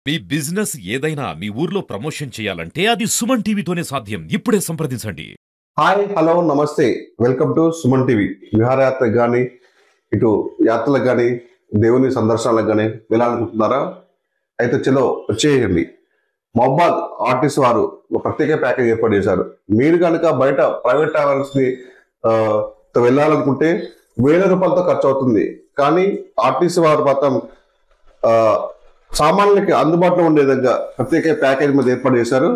మీ business ఏదైనా మీ ఊర్లో promotion చేయాలంటే అది సుమన్ టీవీతోనే సాధ్యం. ఇప్పుడే సంప్రదించండి. హాయ్ హలో నమస్తే, వెల్కమ్ టు సుమన్ టీవీ. విహారయాత్రకు కానీ ఇటు యాత్రలకు కానీ దేవుని సందర్శనాలకు కానీ వెళ్ళాలనుకుంటున్నారా? అయితే చలో వచ్చేయండి. మహబాద్ ఆర్టీసీ వారు ఒక ప్రత్యేక ప్యాకేజ్ ఏర్పాటు చేశారు. మీరు కనుక బయట ప్రైవేట్ ట్రావెల్స్ని వెళ్ళాలనుకుంటే ₹1000 ఖర్చు అవుతుంది. కానీ ఆర్టీసీ వారు మాత్రం సామాన్యులకి అందుబాటులో ఉండే విధంగా ప్రత్యేక ప్యాకేజ్ మీద ఏర్పాటు చేశారు.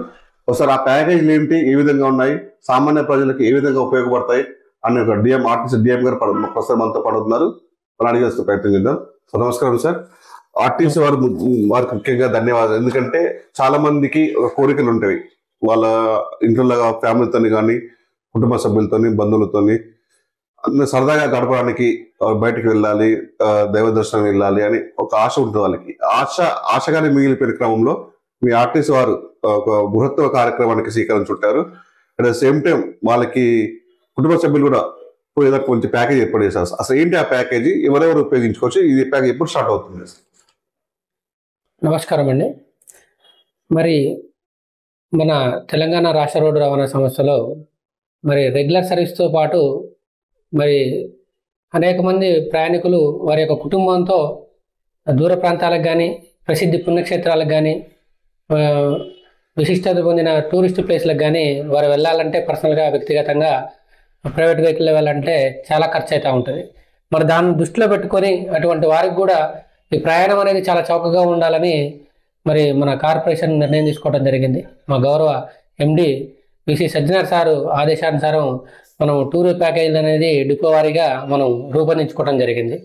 ఒకసారి ఆ ప్యాకేజీలు ఏంటి, ఏ విధంగా ఉన్నాయి, సామాన్య ప్రజలకు ఏ విధంగా ఉపయోగపడతాయి అని ఒక ఆర్టీసీ డిఎం గారు ప్రస్తుతం మనతో పడుతున్నారు. మనం అడిగే ప్రయత్నం చేద్దాం. సో నమస్కారం సార్. ఆర్టీసీ వారికి ముఖ్యంగా ధన్యవాదాలు. ఎందుకంటే చాలా మందికి ఒక కోరికలు ఉంటాయి, వాళ్ళ ఇంట్లో ఫ్యామిలీతోని కానీ కుటుంబ సభ్యులతోని బంధువులతోని అందరూ సరదాగా గడపడానికి బయటికి వెళ్ళాలి, దైవ దర్శనం వెళ్ళాలి అని ఒక ఆశ ఉంటుంది వాళ్ళకి. ఆశగానే మిగిలిపోయిన క్రమంలో మీ ఆర్టీసీ వారు ఒక బృహత్తర కార్యక్రమానికి శ్రీకారం చుట్టారు. అట్ ద సేమ్ టైం వాళ్ళకి కుటుంబ సభ్యులు కూడా ఏదో కొంచెం ప్యాకేజ్ ఏర్పాటు చేశారు. అసలు ఏంటి ఆ ప్యాకేజీ, ఎవరెవరు ఉపయోగించుకోవచ్చు, ఇది ప్యాకేజ్ ఎప్పుడు స్టార్ట్ అవుతుంది? నమస్కారం అండి. మరి మన తెలంగాణ రాష్ట్ర రోడ్డు రవాణా సంస్థలో మరి రెగ్యులర్ సర్వీస్తో పాటు మరి అనేక మంది ప్రయాణికులు వారి యొక్క కుటుంబంతో దూర ప్రాంతాలకు కానీ ప్రసిద్ధి పుణ్యక్షేత్రాలకు కానీ విశిష్టత పొందిన టూరిస్ట్ ప్లేస్లకు కానీ వారు వెళ్ళాలంటే పర్సనల్గా వ్యక్తిగతంగా ప్రైవేట్ వెహికల్లో వెళ్ళాలంటే చాలా ఖర్చు అవుతూ ఉంటుంది. మరి దాన్ని దృష్టిలో పెట్టుకొని అటువంటి వారికి కూడా ఈ ప్రయాణం అనేది చాలా చౌకగా ఉండాలని మరి మన కార్పొరేషన్ నిర్ణయం తీసుకోవడం జరిగింది. మా గౌరవ ఎండి విసి సజ్జనార్ సారు ఆదేశానుసారం మనం టూర్ ప్యాకేజీలు అనేది డిపో వారీగా మనం రూపొందించుకోవడం జరిగింది.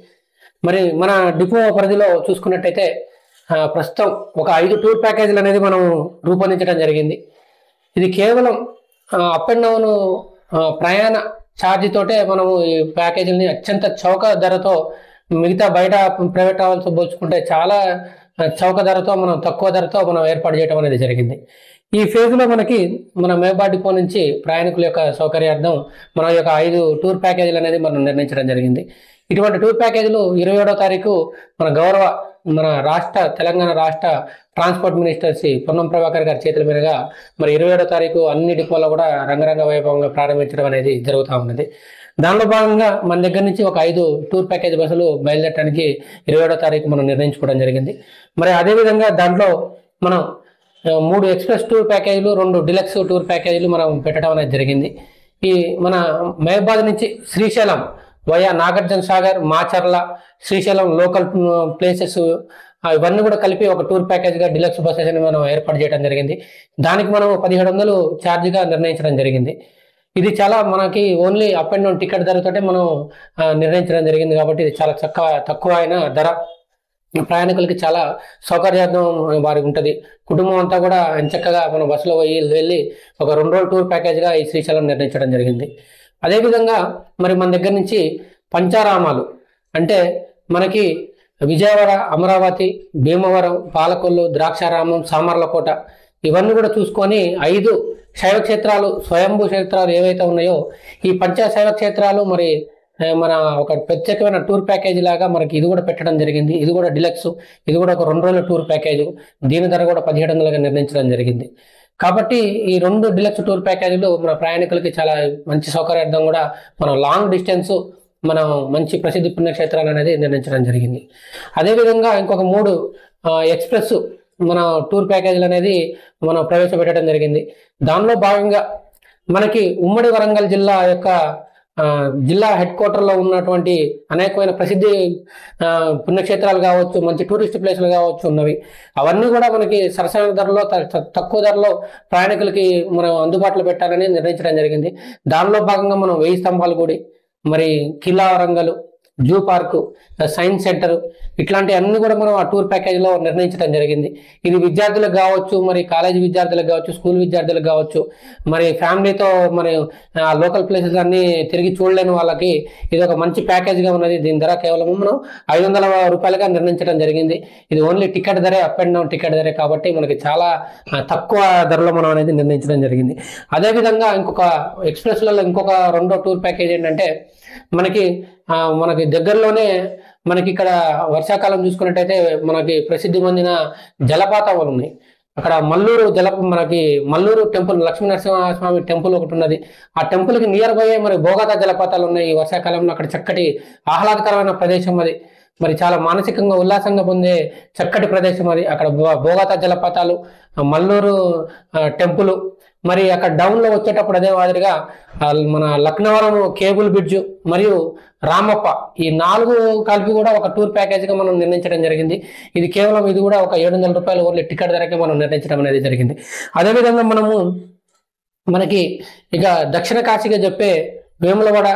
మరి మన డిపో పరిధిలో చూసుకున్నట్టయితే ప్రస్తుతం ఒక 5 టూర్ ప్యాకేజీలు అనేది మనం రూపొందించడం జరిగింది. ఇది కేవలం అప్ అండ్ డౌన్ ప్రయాణ ఛార్జీతోటే మనము ఈ ప్యాకేజీలని అత్యంత చౌక ధరతో, మిగతా బయట ప్రైవేట్ ట్రావెల్స్ పోల్చుకుంటే చాలా చౌక ధరతో, మనం తక్కువ ధరతో మనం ఏర్పాటు చేయడం అనేది జరిగింది. ఈ ఫేజ్లో మనకి మన మహబాద్ డిపో నుంచి ప్రయాణికుల యొక్క సౌకర్యార్థం మన యొక్క 5 టూర్ ప్యాకేజీలు అనేది మనం నిర్ణయించడం జరిగింది. ఇటువంటి టూర్ ప్యాకేజీలు 27వ తారీఖు మన తెలంగాణ రాష్ట్ర ట్రాన్స్పోర్ట్ మినిస్టర్ శ్రీ పొన్నం ప్రభాకర్ గారి చేతుల మీదుగా మరి 27వ తారీఖు అన్ని డిపోల్లో కూడా రంగరంగ వైభవంగా ప్రారంభించడం అనేది జరుగుతూ ఉన్నది. దానిలో భాగంగా మన దగ్గర నుంచి ఒక 5 టూర్ ప్యాకేజ్ బస్సులు బయలుదేరడానికి 27వ తారీఖు మనం నిర్ణయించుకోవడం జరిగింది. మరి అదేవిధంగా దాంట్లో మనం 3 ఎక్స్ప్రెస్ టూర్ ప్యాకేజీలు, 2 డిలక్స్ టూర్ ప్యాకేజీలు మనం పెట్టడం అనేది జరిగింది. ఈ మన మహబాద్ నుంచి Srisailam via Nagarjuna Sagar, Macherla, Srisailam local places ఇవన్నీ కూడా కలిపి ఒక టూర్ ప్యాకేజ్గా డిలక్స్ బస్సెస్ అని మనం ఏర్పాటు చేయడం జరిగింది. దానికి మనం 1700 ఛార్జ్గా నిర్ణయించడం జరిగింది. ఇది చాలా మనకి only up and down ticket ధరతోటే మనం నిర్ణయించడం జరిగింది. కాబట్టి ఇది చాలా తక్కువ అయిన ధర, ప్రయాణికులకి చాలా సౌకర్యార్థం వారికి ఉంటుంది. కుటుంబం అంతా కూడా ఎంచక్కగా మనం బస్సులో వెళ్ళి ఒక 2 రోజుల టూర్ ప్యాకేజ్గా ఈ శ్రీశైలం నిర్ణయించడం జరిగింది. అదేవిధంగా మరి మన దగ్గర నుంచి పంచారామాలు అంటే మనకి విజయవాడ, అమరావతి, భీమవరం, పాలకొల్లు, ద్రాక్షారామం, సామర్లకోట ఇవన్నీ కూడా చూసుకొని 5 శైవక్షేత్రాలు, స్వయంభూ క్షేత్రాలు ఏవైతే ఉన్నాయో ఈ శైవ క్షేత్రాలు మరి మన ఒక ప్రత్యేకమైన టూర్ ప్యాకేజీ లాగా మనకి ఇది కూడా పెట్టడం జరిగింది. ఇది కూడా డిలక్స్, ఇది కూడా ఒక 2 రోజుల టూర్ ప్యాకేజ్. దీని ధర కూడా 1700గా నిర్ణయించడం జరిగింది. కాబట్టి ఈ 2 డిలక్స్ టూర్ ప్యాకేజీలు మన ప్రయాణికులకి చాలా మంచి సౌకర్యార్థం కూడా మనం లాంగ్ డిస్టెన్స్ మనం మంచి ప్రసిద్ధి పుణ్యక్షేత్రాలు అనేది నిర్ణయించడం జరిగింది. అదేవిధంగా ఇంకొక 3 ఎక్స్ప్రెస్ మన టూర్ ప్యాకేజీలు అనేది మనం ప్రవేశపెట్టడం జరిగింది. దానిలో భాగంగా మనకి ఉమ్మడి వరంగల్ జిల్లా యొక్క జిల్లా హెడ్ క్వార్టర్లో ఉన్నటువంటి అనేకమైన ప్రసిద్ధి పుణ్యక్షేత్రాలు కావచ్చు, మంచి టూరిస్ట్ ప్లేసులు కావచ్చు ఉన్నవి. అవన్నీ కూడా మనకి సరసమైన ధరలో, తక్కువ ధరలో ప్రయాణికులకి మనం అందుబాటులో పెట్టాలని నిర్ణయించడం జరిగింది. దానిలో భాగంగా మనం 1000 స్తంభాల గుడి, మరి Kila Warangal, zoo park, science centre ఇట్లాంటి అన్ని కూడా మనం ఆ టూర్ ప్యాకేజీలో నిర్ణయించడం జరిగింది. ఇది విద్యార్థులకు కావచ్చు, మరి కాలేజీ విద్యార్థులకు కావచ్చు, స్కూల్ విద్యార్థులకు కావచ్చు, మరి ఫ్యామిలీతో మరి లోకల్ ప్లేసెస్ అన్ని తిరిగి చూడలేని వాళ్ళకి ఇది ఒక మంచి ప్యాకేజ్గా ఉన్నది. దీని ధర కేవలం మనం ₹500గా నిర్ణయించడం జరిగింది. ఇది ఓన్లీ టికెట్ ధరే, అప్ అండ్ డౌన్ టికెట్ ధరే కాబట్టి మనకి చాలా తక్కువ ధరలో మనం అనేది నిర్ణయించడం జరిగింది. అదేవిధంగా ఇంకొక ఎక్స్ప్రెస్లలో ఇంకొక 2వ టూర్ ప్యాకేజ్ ఏంటంటే మనకి దగ్గరలోనే మనకి ఇక్కడ వర్షాకాలం చూసుకున్నట్టయితే మనకి ప్రసిద్ధి పొందిన జలపాతాలు ఉన్నాయి. అక్కడ మనకి మల్లూరు టెంపుల్, లక్ష్మీనరసింహస్వామి టెంపుల్ ఒకటి ఉన్నది. ఆ టెంపుల్కి నియర్ బై మరి బోగాతా జలపాతాలు ఉన్నాయి. ఈ వర్షాకాలంలో అక్కడ చక్కటి ఆహ్లాదకరమైన ప్రదేశం అది. మరి చాలా మానసికంగా ఉల్లాసంగా పొందే చక్కటి ప్రదేశం అది. అక్కడ బోగాతా జలపాతాలు, మల్లూరు టెంపుల్, మరి అక్కడ డౌన్లో వచ్చేటప్పుడు అదే మాదిరిగా మన లక్నవరం కేబుల్ బ్రిడ్జ్ మరియు రామప్ప, ఈ 4 కలిపి కూడా ఒక టూర్ ప్యాకేజ్గా మనం నిర్ణయించడం జరిగింది. ఇది కేవలం ఇది కూడా ఒక 700 రూపాయలు ఓన్లీ టికెట్ ధరకే మనం నిర్ణయించడం అనేది జరిగింది. అదేవిధంగా మనకి ఇక దక్షిణ కాశీగా చెప్పే వేములవాడ,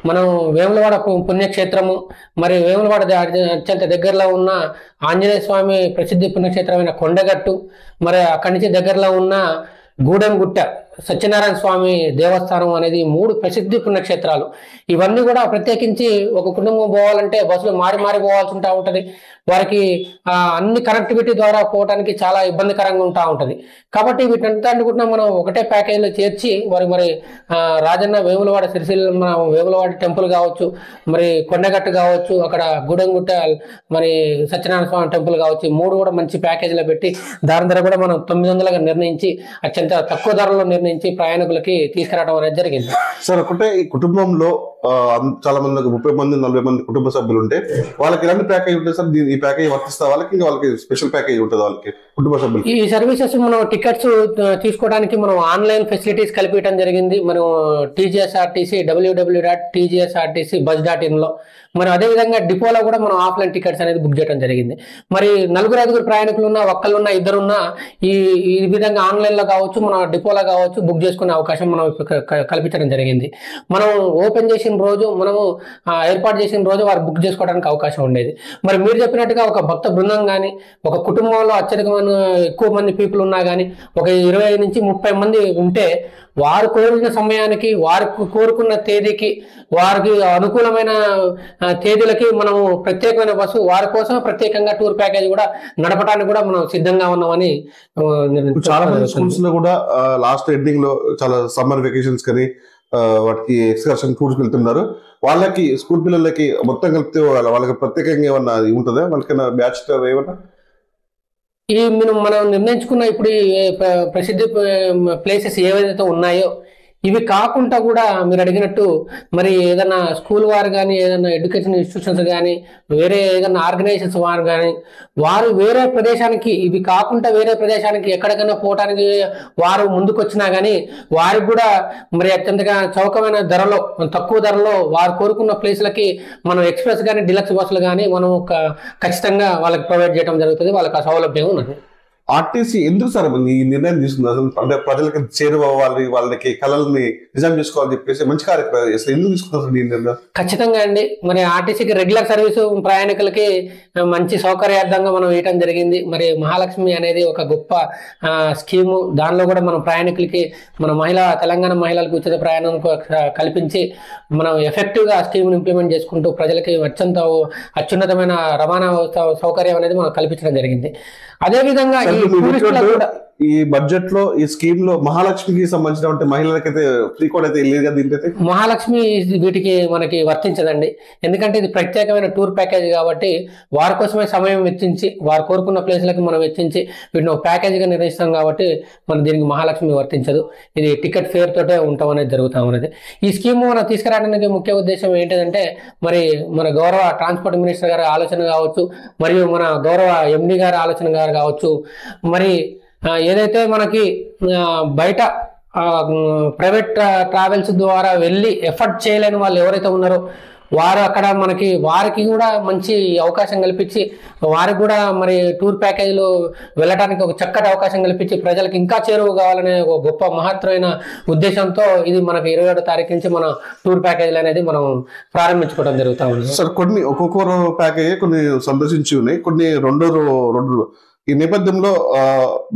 మనం వేములవాడ పుణ్యక్షేత్రము, మరి వేములవాడ అత్యంత దగ్గరలో ఉన్న ఆంజనేయ స్వామి ప్రసిద్ధి పుణ్యక్షేత్రమైన కొండగట్టు, మరి అక్కడి నుంచి దగ్గరలో ఉన్న గూడెంగుట్ట సత్యనారాయణ స్వామి దేవస్థానం అనేది 3 ప్రసిద్ధి పుణ్యక్షేత్రాలు. ఇవన్నీ కూడా ప్రత్యేకించి ఒక కుటుంబం పోవాలంటే బస్సులో మారి పోవాల్సి ఉంటుంది. వారికి అన్ని కనెక్టివిటీ ద్వారా పోవడానికి చాలా ఇబ్బందికరంగా ఉంటుంది. కాబట్టి వీటంతా కూడా మనం ఒకటే ప్యాకేజీలో చేర్చి మరి రాజన్న వేములవాడ సిరిసిల్ల వేములవాడ టెంపుల్ కావచ్చు, మరి కొండగట్టు కావచ్చు, అక్కడ గూడెంగుట్ట మరి సత్యనారాయణ స్వామి టెంపుల్ కావచ్చు, 3 కూడా మంచి ప్యాకేజీలో పెట్టి దాని ధర కూడా మనం 900గా నిర్ణయించి అత్యంత తక్కువ ధరలో నిర్ణయించి ప్రయాణికులకి తీసుకురావడం అనేది జరిగింది. సార్, ఒకటే ఈ కుటుంబంలో చాలా మంది 30 మంది 40 మంది కుటుంబ సభ్యులు ఉంటే వాళ్ళకి ఎలాంటి ప్యాకేజ్ ఉంటుంది సార్? ఈ ప్యాకేజ్ వర్తిస్తా వాళ్ళకి, ఇంకా వాళ్ళకి స్పెషల్ ప్యాకేజ్ ఉంటుంది వాళ్ళకి కుటుంబ సభ్యులు? ఈ సర్వీసెస్ మనం టికెట్స్ తీసుకోవడానికి మనం ఆన్లైన్ ఫెసిలిటీస్ కలిపించడం జరిగింది. మనం TGSRTC www.tgsrtcbus.in లో, మరి అదేవిధంగా డిపోలో కూడా మనం ఆఫ్లైన్ టికెట్స్ అనేది బుక్ చేయడం జరిగింది. మరి 4-5 ప్రయాణికులు ఉన్నా, ఒక్కళ్ళున్నా, ఇద్దరున్నా ఈ విధంగా ఆన్లైన్లో కావచ్చు, మన డిపోలో కావచ్చు బుక్ చేసుకునే అవకాశం మనం కల్పించడం జరిగింది. మనం ఓపెన్ చేసిన రోజు, మనము ఏర్పాటు చేసిన రోజు వారు బుక్ చేసుకోవడానికి అవకాశం ఉండేది. మరి మీరు చెప్పినట్టుగా ఒక భక్త బృందం కానీ, ఒక కుటుంబంలో అత్యధికమైన ఎక్కువ మంది పీపుల్ ఉన్నా కానీ, ఒక 25 నుంచి 30 మంది ఉంటే వారు కోరిన సమయానికి, వారు కోరుకున్న తేదీకి, వారికి అనుకూలమైన తేదీలకి మనము ప్రత్యేకమైన బస్సు వారి కోసం ప్రత్యేకంగా టూర్ ప్యాకేజ్ కూడా నడపడానికి కూడా మనం సిద్ధంగా ఉన్నామని. చాలా మంది స్కూల్స్ లో కూడా లాస్ట్ ఎండింగ్ లో చాలా సమ్మర్ వెకేషన్స్ కానీ వాటికి ఎక్స్కర్షన్ టూర్స్ వెళ్తున్నారు. వాళ్ళకి స్కూల్ పిల్లలకి మొత్తం కలిపితే వాళ్ళకి ప్రత్యేకంగా ఏమన్నా ఉంటుందా? వాళ్ళకైనా బ్యాచ్ ఏమన్నా మనం నిర్ణయించుకున్న ఇప్పుడు ప్రసిద్ధి ప్లేసెస్ ఏవైతే ఉన్నాయో ఇవి కాకుండా కూడా మీరు అడిగినట్టు మరి ఏదైనా స్కూల్ వారు కానీ, ఏదైనా ఎడ్యుకేషన్ ఇన్స్టిట్యూషన్స్ కానీ, వేరే ఏదైనా ఆర్గనైజేషన్స్ వారు కానీ, వారు వేరే ప్రదేశానికి, ఇవి కాకుండా వేరే ప్రదేశానికి ఎక్కడికైనా పోవడానికి వారు ముందుకు వచ్చినా కానీ వారికి కూడా మరి అత్యంతగా చౌకమైన ధరలో, తక్కువ ధరలో వారు కోరుకున్న ప్లేస్లకి మనం ఎక్స్ప్రెస్ కానీ, డిలక్స్ బస్సులు కానీ మనం ఖచ్చితంగా వాళ్ళకి ప్రొవైడ్ చేయడం జరుగుతుంది. వాళ్ళకి ఆ సౌలభ్యం ఉన్నది. ఆర్టీసీ ఎందుకు సార్ ఈ నిర్ణయం తీసుకున్నారు? అంటే ప్రజలకి చేరువవ్వాలి, వాళ్ళకి కళల్ని నిజం చేసుకోవాలని చెప్పేసి మంచి కార్యక్రమం ఎందుకు తీసుకున్నారు ఈ నిర్ణయం? ఖచ్చితంగా అండి. మరి ఆర్టీసీకి రెగ్యులర్ సర్వీసు ప్రయాణికులకి మంచి సౌకర్యార్థంగా మనం వేయటం జరిగింది. మరి మహాలక్ష్మి అనేది ఒక గొప్ప స్కీము. దానిలో కూడా మనం ప్రయాణికులకి, మన తెలంగాణ మహిళలకు ఉచిత ప్రయాణం కల్పించి మనం ఎఫెక్టివ్గా ఆ స్కీమ్ని ఇంప్లిమెంట్ చేసుకుంటూ ప్రజలకి అత్యున్నతమైన రవాణా సౌకర్యం అనేది మనం కల్పించడం జరిగింది. అదేవిధంగా ఈ బడ్జెట్ లో, ఈ స్కీమ్ లో మహాలక్ష్మికి సంబంధించిన మహిళలకైతే ఫ్రీ కోడ్ అయితే లేదు కదా? దీనికైతే మహాలక్ష్మి వీటికి మనకి వర్తించదండి. ఎందుకంటే ఇది ప్రత్యేకమైన టూర్ ప్యాకేజ్ కాబట్టి వారి కోసమే సమయం వెచ్చించి, వారు కోరుకున్న ప్లేస్లకి మనం వెచ్చించి వీటిని ఒక ప్యాకేజీగా నిర్వహిస్తాం కాబట్టి మన దీనికి మహాలక్ష్మి వర్తించదు. ఇది టికెట్ ఫేర్ తోటే ఉంటాం అనేది జరుగుతాం అనేది. ఈ స్కీమ్ మనం తీసుకురావడానికి ముఖ్య ఉద్దేశం ఏంటంటే మరి మన గౌరవ ట్రాన్స్పోర్ట్ మినిస్టర్ గారి ఆలోచన కావచ్చు, మరియు మన గౌరవ MD గారి ఆలోచన గారు కావచ్చు, మరి ఏదైతే మనకి బయట ప్రైవేట్ ట్రావెల్స్ ద్వారా వెళ్ళి ఎఫర్ట్ చేయలేని వాళ్ళు ఎవరైతే ఉన్నారో వారు అక్కడ వారికి కూడా మంచి అవకాశం కల్పించి, వారికి కూడా మరి టూర్ ప్యాకేజీలో వెళ్ళడానికి ఒక చక్కటి అవకాశం కల్పించి ప్రజలకు ఇంకా చేరువ కావాలనే ఒక గొప్ప మహత్తరమైన ఉద్దేశంతో ఇది మనకి 27వ తారీఖు నుంచి మన టూర్ ప్యాకేజీలు అనేది మనం ప్రారంభించుకోవడం జరుగుతూ ఉంది. సార్, ఒక్కొక్క ప్యాకేజీ కొన్ని సందర్శించి ఉన్నాయి, కొన్ని రెండు ఈ నేపథ్యంలో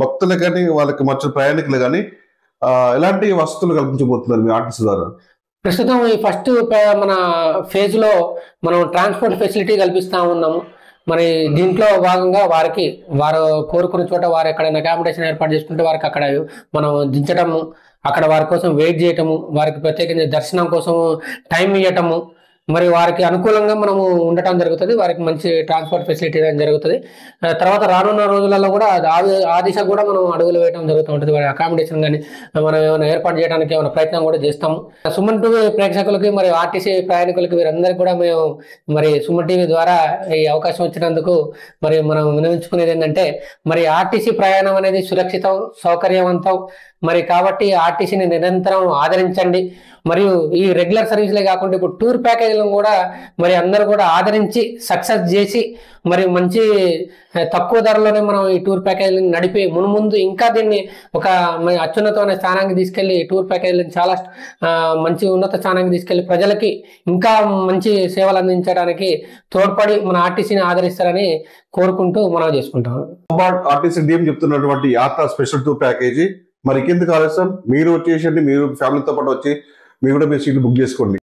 భక్తులు కానీ, వాళ్ళకి మధ్య ప్రయాణికులు కానీ ఎలాంటి వసతులు కల్పించబోతున్నారు మీ ఆర్టీసీ ద్వారా? ప్రస్తుతం ఈ ఫస్ట్ మన ఫేజ్ లో మనం ట్రాన్స్పోర్ట్ ఫెసిలిటీ కల్పిస్తా ఉన్నాము. మరి దీంట్లో భాగంగా వారు కోరుకున్న చోట వారు ఎక్కడైనా అకామిడేషన్ ఏర్పాటు చేసుకుంటే వారికి అక్కడ మనం దించటము, అక్కడ వారి కోసం వెయిట్ చేయటము, వారికి ప్రత్యేకంగా దర్శనం కోసం టైం ఇవ్వటము, మరి వారికి అనుకూలంగా మనము ఉండటం జరుగుతుంది, వారికి మంచి ట్రాన్స్పోర్ట్ ఫెసిలిటీ అనేది జరుగుతుంది. తర్వాత రానున్న రోజులలో కూడా ఆ దిశ కూడా మనం అడుగులు వేయడం జరుగుతూ ఉంటుంది. వారి అకామిడేషన్ కానీ మనం ఏమైనా ఏర్పాటు చేయడానికి ఏమైనా ప్రయత్నం కూడా చేస్తాము. సుమన్ టీవీ ప్రేక్షకులకి మరి ఆర్టీసీ ప్రయాణికులకి వీరందరికీ కూడా మేము మరి సుమన్ టీవీ ద్వారా ఈ అవకాశం ఇచ్చినందుకు మరి మనం వినియోగించుకునేది ఏంటంటే, మరి ఆర్టీసీ ప్రయాణం అనేది సురక్షితం, సౌకర్యవంతం. మరి కాబట్టి ఆర్టీసీని నిరంతరం ఆదరించండి. మరియు ఈ రెగ్యులర్ సర్వీసులే కాకుండా ఇప్పుడు టూర్ ప్యాకేజీలను కూడా మరి అందరూ కూడా ఆదరించి సక్సెస్ చేసి మరి మంచి తక్కువ ధరలోనే మనం ఈ టూర్ ప్యాకేజీలను నడిపి మున్ముందు ఇంకా దీన్ని ఒక అత్యున్నతమైన స్థానానికి తీసుకెళ్లి టూర్ ప్యాకేజీలను చాలా మంచి ఉన్నత స్థానానికి తీసుకెళ్లి ప్రజలకి ఇంకా మంచి సేవలు అందించడానికి తోడ్పడి మన ఆర్టీసీని ఆదరిస్తారని కోరుకుంటూ మనం చేసుకుంటాం. ఆర్టీసీ డిఎం చెప్తున్నటువంటి యాత్ర స్పెషల్ టూర్ ప్యాకేజీ మరి కిందకి ఆలస్యం మీరు వచ్చేసండి, మీరు ఫ్యామిలీతో పాటు వచ్చి మీరు కూడా మీరు సీట్లు బుక్ చేసుకోండి.